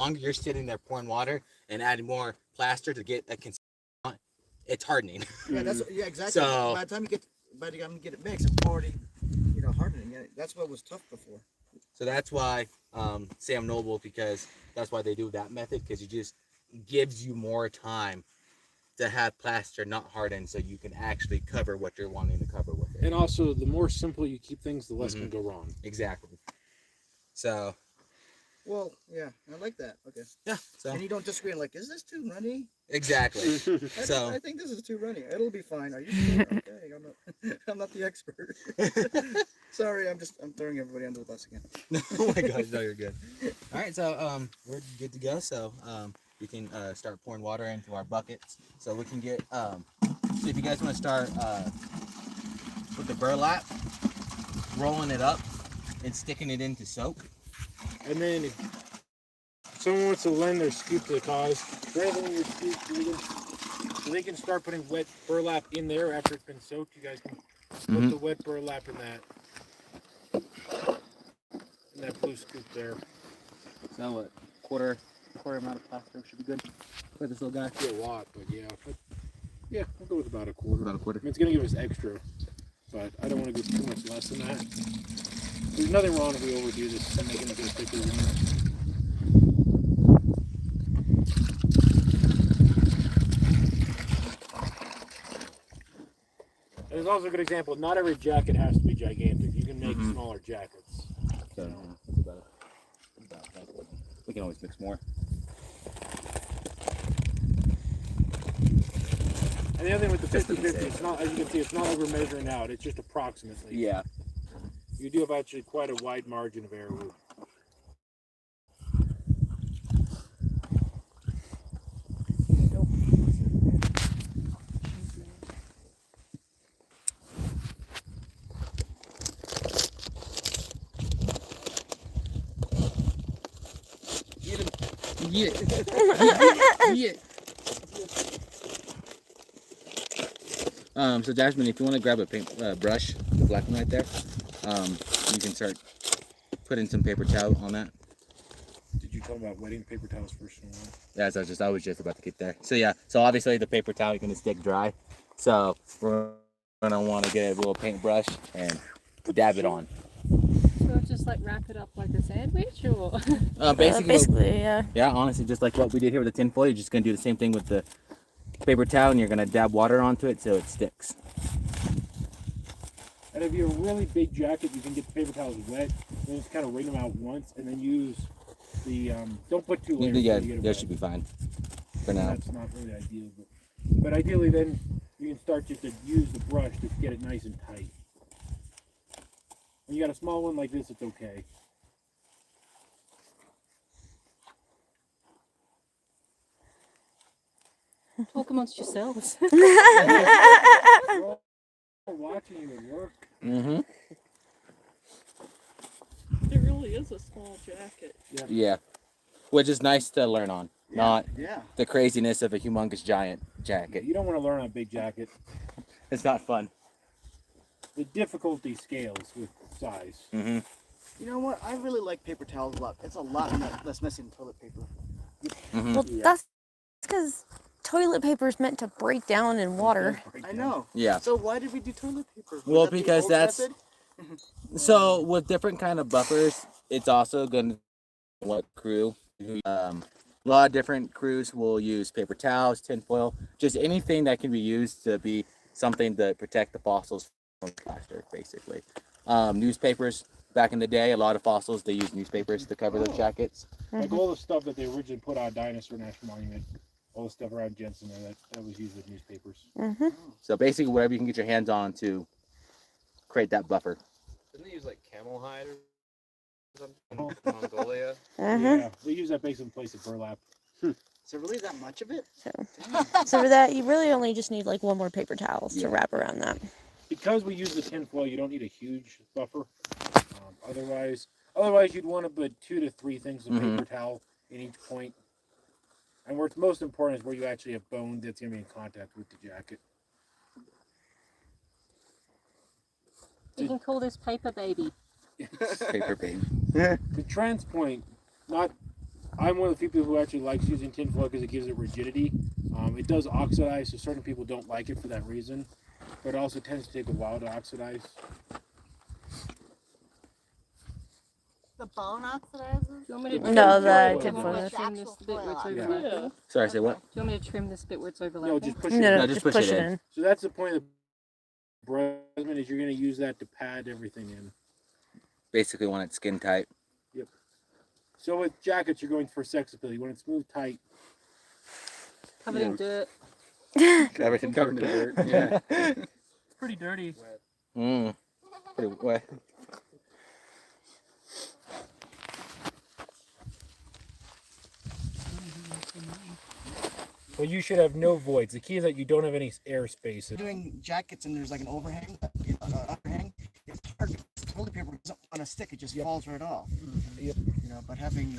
longer you're sitting there pouring water and adding more plaster to get a it's hardening. Yeah, that's exactly. So By the time you get it mixed, it's already hardening. Yeah, that's what was tough before. so that's why Sam Noble, because that's why they do that method, because it just gives you more time to have plaster not harden, so you can actually cover what you're wanting to cover with it. And also, the more simple you keep things, the less can go wrong. Exactly. So. Well, yeah, I like that. Okay. Yeah. So. And you don't disagree, like, is this too runny? Exactly. So. I think this is too runny. It'll be fine. Are you sure? Okay, I'm not the expert. Sorry, I'm throwing everybody under the bus again. Oh my gosh, no, you're good. All right, so we're good to go. So we can start pouring water into our buckets. So we can get so if you guys want to start with the burlap, rolling it up and sticking it into soak. And then if someone wants to lend their scoop to the cause, rather than your scoop, so they can start putting wet burlap in there after it's been soaked. You guys can put the wet burlap in that blue scoop there. So what, quarter amount of plaster should be good for this little guy? Be a lot, but yeah. We'll go with about a quarter. About a quarter. I mean, it's going to give us extra, but I don't want to go too much less than that. There's nothing wrong if we overdo this and making it a thicker one. And it's also a good example. Not every jacket has to be gigantic. You can make smaller jackets. So that's about that. We can always mix more. And the other thing with the 50-50, it's not, as you can see, it's not over measuring out. It's just approximately. Yeah. You do have actually quite a wide margin of error. Yeah. Yeah. So Jasmine, if you want to grab a paint brush, the black one right there, you can start putting some paper towel on that. Did you talk about wetting paper towels first? Yeah, so I was just about to get there. So yeah, so obviously the paper towel is gonna stick dry. So we're gonna want to get a little paintbrush and dab it on. So just like wrap it up like a sandwich, or basically, yeah. Yeah, honestly, just like what we did here with the tin foil, you're just gonna do the same thing with the paper towel, and you're gonna dab water onto it so it sticks. And if you have a really big jacket, you can get the paper towels wet, then just kind of wring them out once, and then use the don't put two layers. Yeah, that should be fine for now. That's not really ideal, but ideally then you can start just to use the brush to get it nice and tight. When you got a small one like this, it's okay. talk amongst yourselves. We're all watching you at work. Mm-hmm. It really is a small jacket. Yeah. Which is nice to learn on, not the craziness of a humongous giant jacket. You don't want to learn on a big jacket. It's not fun. The difficulty scales with size. Mm-hmm. You know what? I really like paper towels a lot. It's a lot less messy than toilet paper. Mm-hmm. Well, that's because toilet paper is meant to break down in water. I know. Yeah. So why did we do toilet paper? Well, Was that the because old that's method? so with different kind of buffers, it's also gonna what crew. A lot of different crews will use paper towels, tin foil, just anything that can be used to be something to protect the fossils from plaster, basically. Newspapers. Back in the day, a lot of fossils, they use newspapers to cover those jackets. Like all the stuff that they originally put on Dinosaur National Monument, all the stuff around Jensen there, that was used with newspapers. Mm-hmm. So basically, whatever you can get your hands on to create that buffer. Didn't they use like camel hide or something in Mongolia? Yeah, they use that base in place of burlap. Is there really that much of it? So for that, you really only just need like one more paper towels to wrap around that. Because we use the tin foil, you don't need a huge buffer. Otherwise, you'd want to put 2 to 3 things of paper towel in each point. And where it's most important is where you actually have bone that's going to be in contact with the jacket. You can call this paper baby. Paper baby. The trans point, I'm one of the few people who actually likes using tinfoil because it gives it rigidity. It does oxidize, so certain people don't like it for that reason. But it also tends to take a while to oxidize. The bone oxidizes? Do you want me to No, trim the or tinfoil. want me to trim this bit where it's Yeah. overlapping? Sorry, say what? Do you want me to trim this bit where it's overlapping? No, just push No, it. no, No, just just push push it it in. So that's the point of the Bresman is you're going to use that to pad everything in. Basically, want it skin tight. So with jackets, you're going for sex appeal. You want it smooth, tight. Covered in dirt. Everything covered in dirt. Yeah. It's pretty dirty. Pretty wet. Well, you should have no voids. The key is that you don't have any airspace. Doing jackets and there's like an overhang, underhang. It's hard. It's toilet paper doesn't want to stick. It just falls right off. Yep. You know, but having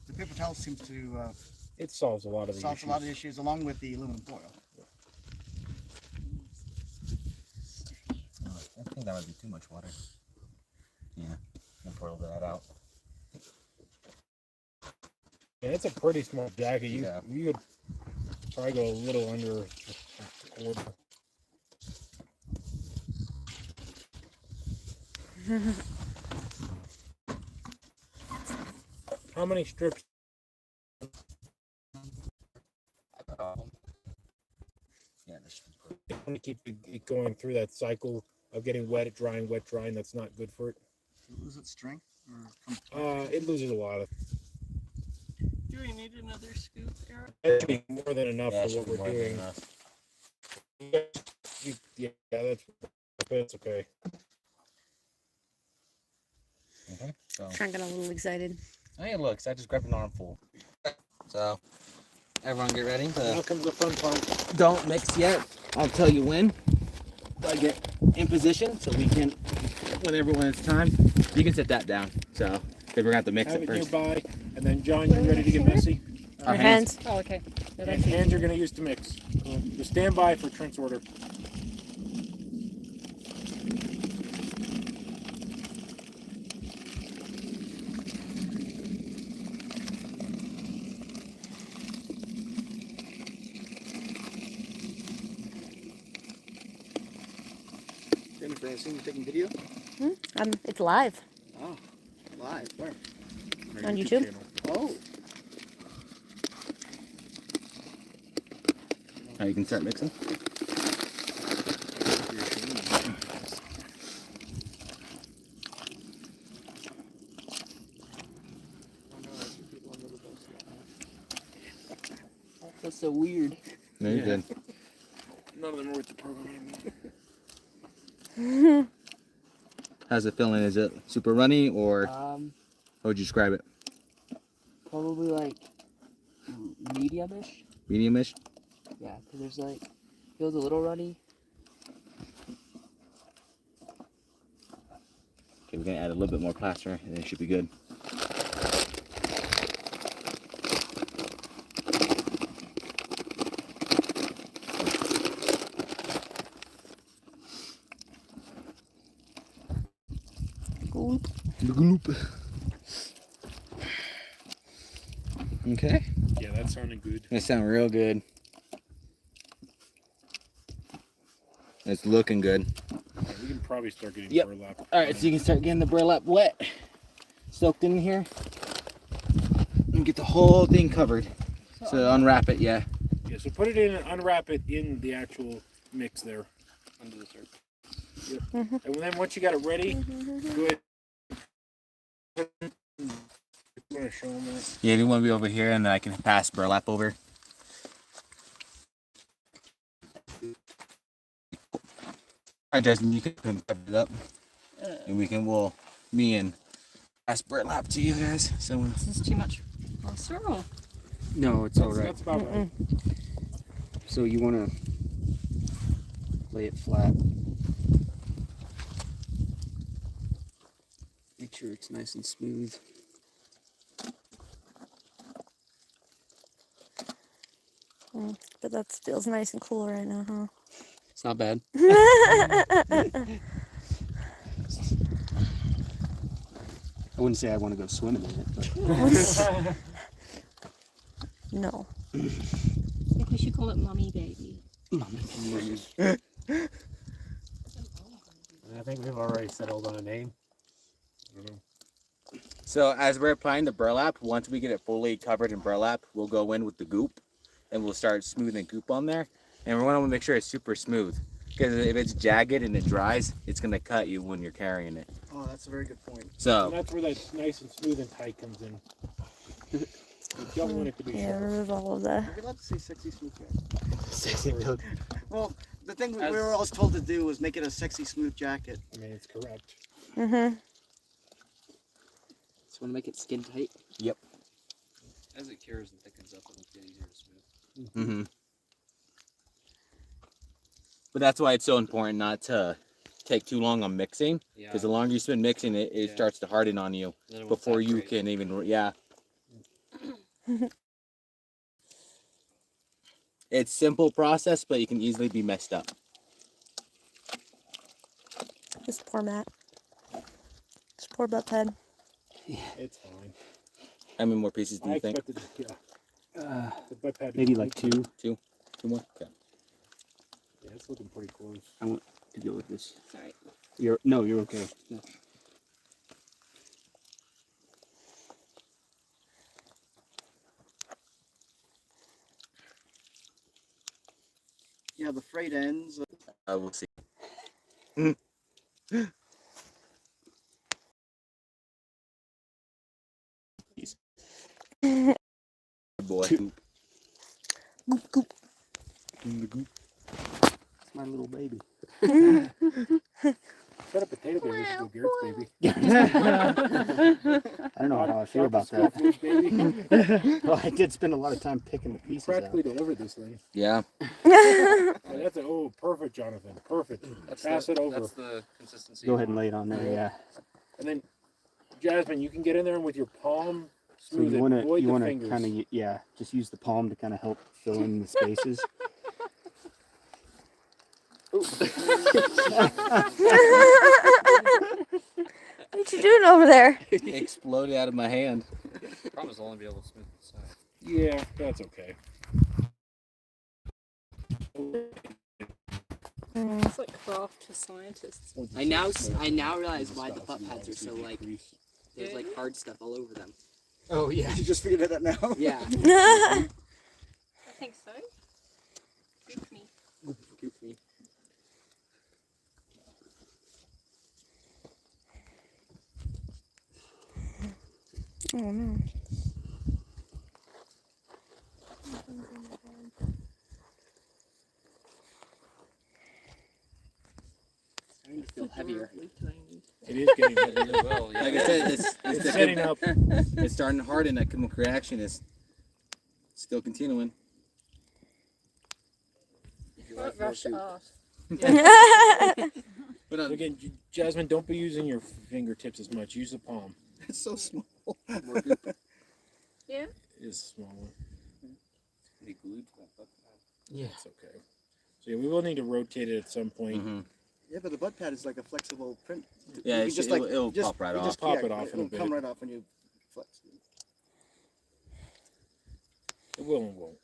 the paper towel seems to It solves a lot of the solve issues. a lot of issues along with the aluminum foil. I think that might be too much water. Yeah, I'll pour that out. And it's a pretty small jacket. Yeah. You could probably go a little under a quarter. How many strips? Yeah, You want to keep it going through that cycle of getting wet, drying, wet, drying. That's not good for it. Lose its strength or It loses a lot of. Do we need another scoop, Eric? That should be more than enough for what we're doing. Yeah, that's okay. Okay, so Frank got a little excited. hey, look, I just grabbed an armful. So everyone get ready. Now comes the fun part. Don't mix yet. I'll tell you when. I get in position so we can, when it's time, you can set that down. So then we're gonna have to mix Have it it first. nearby, and then John, you ready to get messy? Our hands. Oh, okay. No, And that's hands you're going to use to mix. Just stand by for Trent's order. Jennifer, I seen you taking video. It's live Oh, live. Where? Our on YouTube. channel. Oh, Now you can start mixing. That's so weird. No, you're Yeah. good. None of them are worth the program. How's it feeling? Is it super runny or how would you describe it? Probably like medium-ish. Medium-ish? Yeah, because there's like feels a little runny. Okay, we're gonna add a little bit more plaster and it should be good. Gloop. Okay. Yeah, that sounded good. That sound real good. It's looking good. Yeah, we can probably start getting Yep. burlap. All right, so you can start getting the burlap wet, soaked in here, and get the whole thing covered. So unwrap it, yeah. Yeah, so put it in and unwrap it in the actual mix there. Under the surface. Yep. And then once you got it ready, go ahead. You want to show them that? Yeah, you want to be over here, and then I can pass burlap over. All right, Justin, you can cover it up, and me and pass burlap to you guys. So This is too much plaster. Or? No, it's all right. That's about right. So you want to lay it flat. Make sure it's nice and smooth. But that feels nice and cool right now, huh? It's not bad. I wouldn't say I want to go swimming in it, but No. I think we should call it Mummy Baby. I think we've already settled on a name. So as we're applying the burlap, once we get it fully covered in burlap, we'll go in with the goop, and we'll start smoothing goop on there. And we want to make sure it's super smooth, because if it's jagged and it dries, it's gonna cut you when you're carrying it. Oh, that's a very good point. And So that's where that nice and smooth and tight comes in. You don't want it to be Yeah, sharp. remove all of that. Are we allowed to say sexy smooth jacket? sexy road. Well, the thing we were always told to do was make it a sexy smooth jacket. I mean, it's correct. Mhm. So want to make it skin tight. As it cures and thickens up, it'll get easier to smooth. mm-hmm. But that's why it's so important not to take too long on mixing, Yeah. because the longer you spend mixing it, it Yeah. starts to harden on you Then it won't before you saturate. can even, yeah. It's simple process, but you can easily be messed up. Just poor Matt. Just poor Butthead. It's fine. How many more pieces do I you think? expected, yeah. The butt pad Maybe is like complete. two. Two more? Okay. Yeah, it's looking pretty close. I want to go with this. Sorry. You're okay. No. Yeah, the frayed ends. We'll see. Good boy. Goop, goop. It's my little baby. Got a potato baby, this is a Garrett's baby. I don't know how I feel about Dr. that. Schofield's baby. Well, I did spend a lot of time picking the You pieces out. practically delivered this thing. Yeah. Oh, that's perfect, Jonathan. Perfect. Pass it over. That's the consistency. Go ahead and lay it on there, yeah. And then, Jasmine, you can get in there and with your palm So smooth you it. want Avoid to the kind fingers. of just use the palm to kind of help fill in the spaces. What you doing over there? It exploded out of my hand. Problem is, I'll only be able to smooth the side. Yeah, that's okay. It's like craft for scientists. I now realize why the butt pads are so like there's like hard stuff all over them. Oh, yeah. You just figured that out now? Yeah. I think so. Good me. Oh no. Starting to feel heavier. It is getting heavy. It will, yeah. Like I said, It's it's setting up. It's starting to harden. That chemical reaction is still continuing. Don't rush art. But Again, Jasmine, don't be using your fingertips as much. Use the palm. It's so small. Yeah. It is a small one. Be glued to that butt pad. Yeah. It's okay. So yeah, we will need to rotate it at some point. mhm. Yeah, but the butt pad is like a flexible print. Yeah, You it's, just it'll pop right you off. just- Pop yeah, it off in a It'll come bit. right off when you flex. It will and won't.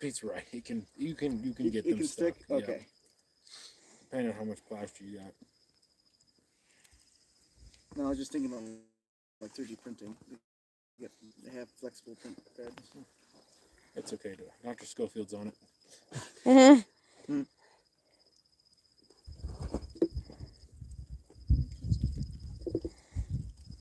Pete's right. You can get It them can stuck. stick. Yeah. Okay. Depending on how much plaster you got. No, I was just thinking about like 3D printing. They have flexible print pads. It's okay to Dr. Schofield's on it. Mhm.